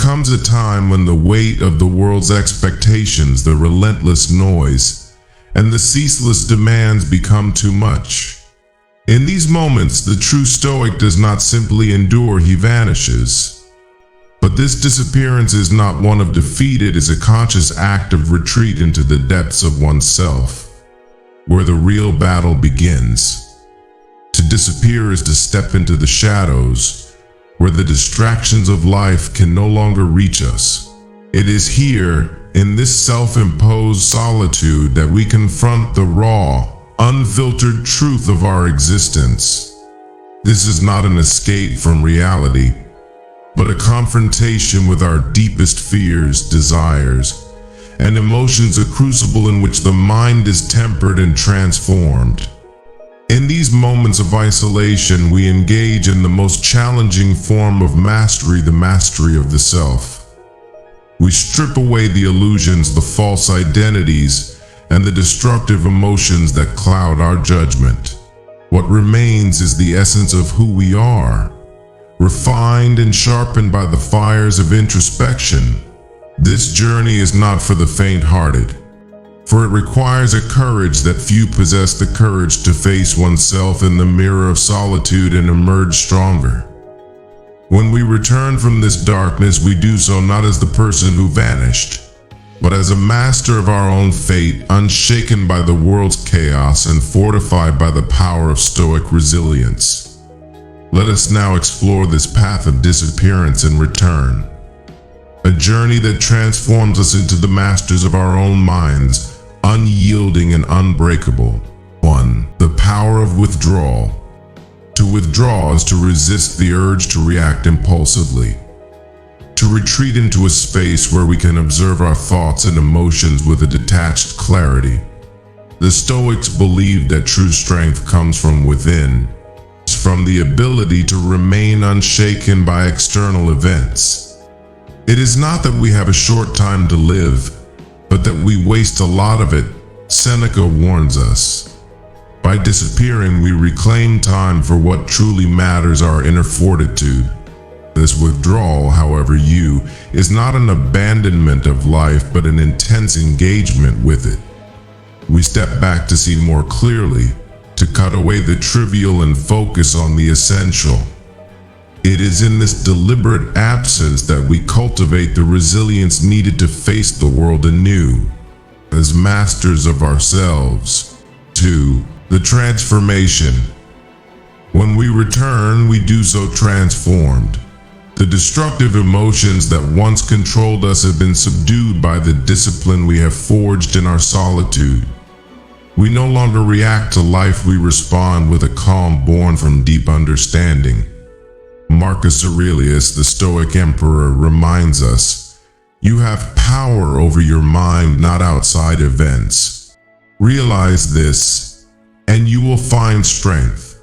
comes a time when the weight of the world's expectations, the relentless noise, and the ceaseless demands become too much. In these moments, the true Stoic does not simply endure, he vanishes. But this disappearance is not one of defeat, it is a conscious act of retreat into the depths of oneself, where the real battle begins. To disappear is to step into the shadows, where the distractions of life can no longer reach us. It is here, in this self-imposed solitude, that we confront the raw, unfiltered truth of our existence. This is not an escape from reality, but a confrontation with our deepest fears, desires, and emotions, a crucible in which the mind is tempered and transformed. In these moments of isolation, we engage in the most challenging form of mastery, the mastery of the self. We strip away the illusions, the false identities, and the destructive emotions that cloud our judgment. What remains is the essence of who we are, refined and sharpened by the fires of introspection. This journey is not for the faint-hearted, for it requires a courage that few possess, the courage to face oneself in the mirror of solitude and emerge stronger. When we return from this darkness, we do so not as the person who vanished, but as a master of our own fate, unshaken by the world's chaos and fortified by the power of Stoic resilience. Let us now explore this path of disappearance and return, a journey that transforms us into the masters of our own minds, unyielding and unbreakable. 1. The power of withdrawal. To withdraw is to resist the urge to react impulsively, to retreat into a space where we can observe our thoughts and emotions with a detached clarity. The Stoics believed that true strength comes from within, from the ability to remain unshaken by external events. It is not that we have a short time to live, but that we waste a lot of it, Seneca warns us. By disappearing, we reclaim time for what truly matters, our inner fortitude. This withdrawal, however, is not an abandonment of life, but an intense engagement with it. We step back to see more clearly, to cut away the trivial and focus on the essential. It is in this deliberate absence that we cultivate the resilience needed to face the world anew, as masters of ourselves. 2. The transformation. When we return, we do so transformed. The destructive emotions that once controlled us have been subdued by the discipline we have forged in our solitude. We no longer react to life, we respond with a calm born from deep understanding. Marcus Aurelius, the Stoic emperor, reminds us, "You have power over your mind, not outside events. Realize this, and you will find strength.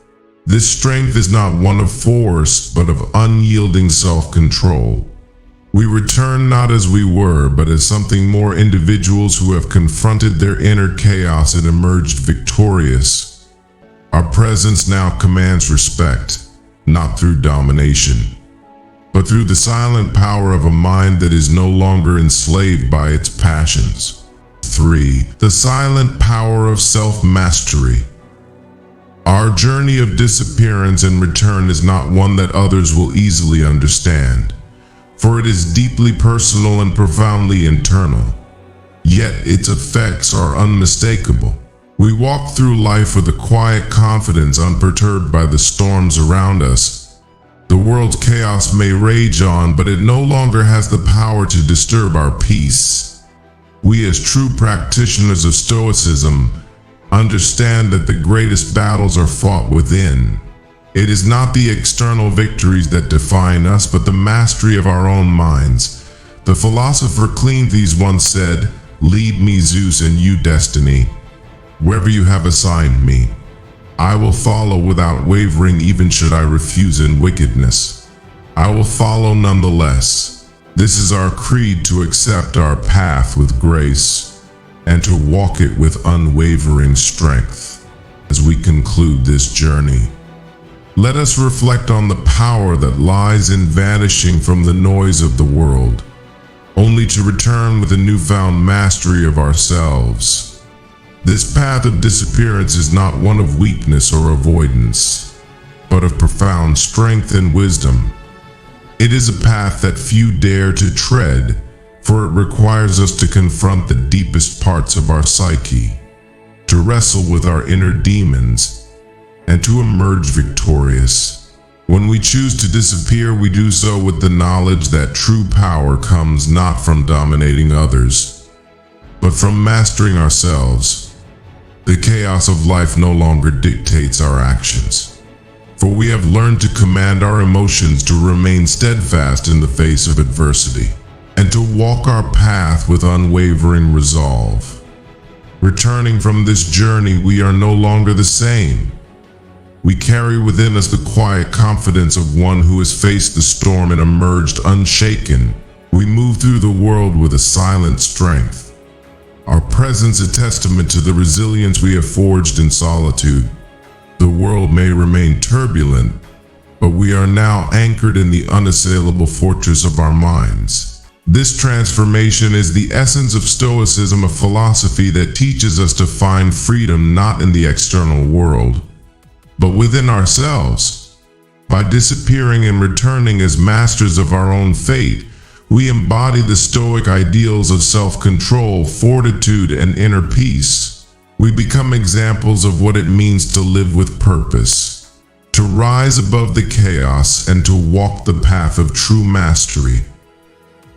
This strength is not one of force, but of unyielding self-control." We return not as we were, but as something more, individuals who have confronted their inner chaos and emerged victorious. Our presence now commands respect, not through domination, but through the silent power of a mind that is no longer enslaved by its passions. 3. The silent power of self-mastery. Our journey of disappearance and return is not one that others will easily understand, for it is deeply personal and profoundly internal. Yet its effects are unmistakable. We walk through life with a quiet confidence, unperturbed by the storms around us. The world's chaos may rage on, but it no longer has the power to disturb our peace. We, as true practitioners of Stoicism, understand that the greatest battles are fought within. It is not the external victories that define us, but the mastery of our own minds. The philosopher Cleanthes once said, "Lead me, Zeus, and you, destiny. Wherever you have assigned me, I will follow without wavering, even should I refuse in wickedness. I will follow nonetheless." This is our creed, to accept our path with grace and to walk it with unwavering strength. As we conclude this journey, Let us reflect on the power that lies in vanishing from the noise of the world, only to return with a newfound mastery of ourselves. This path of disappearance is not one of weakness or avoidance, but of profound strength and wisdom. It is a path that few dare to tread, for it requires us to confront the deepest parts of our psyche, to wrestle with our inner demons, and to emerge victorious. When we choose to disappear, we do so with the knowledge that true power comes not from dominating others, but from mastering ourselves. The chaos of life no longer dictates our actions, for we have learned to command our emotions, to remain steadfast in the face of adversity, and to walk our path with unwavering resolve. Returning from this journey, we are no longer the same. We carry within us the quiet confidence of one who has faced the storm and emerged unshaken. We move through the world with a silent strength, our presence a testament to the resilience we have forged in solitude. The world may remain turbulent, but we are now anchored in the unassailable fortress of our minds. This transformation is the essence of Stoicism, a philosophy that teaches us to find freedom not in the external world, but within ourselves. By disappearing and returning as masters of our own fate, we embody the Stoic ideals of self-control, fortitude, and inner peace. We become examples of what it means to live with purpose, to rise above the chaos, and to walk the path of true mastery.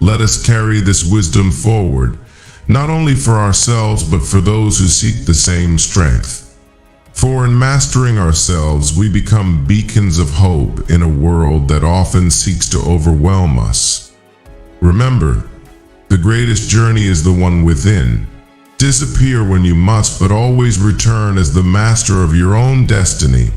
Let us carry this wisdom forward, not only for ourselves, but for those who seek the same strength. For in mastering ourselves, we become beacons of hope in a world that often seeks to overwhelm us. Remember, the greatest journey is the one within. Disappear when you must, but always return as the master of your own destiny.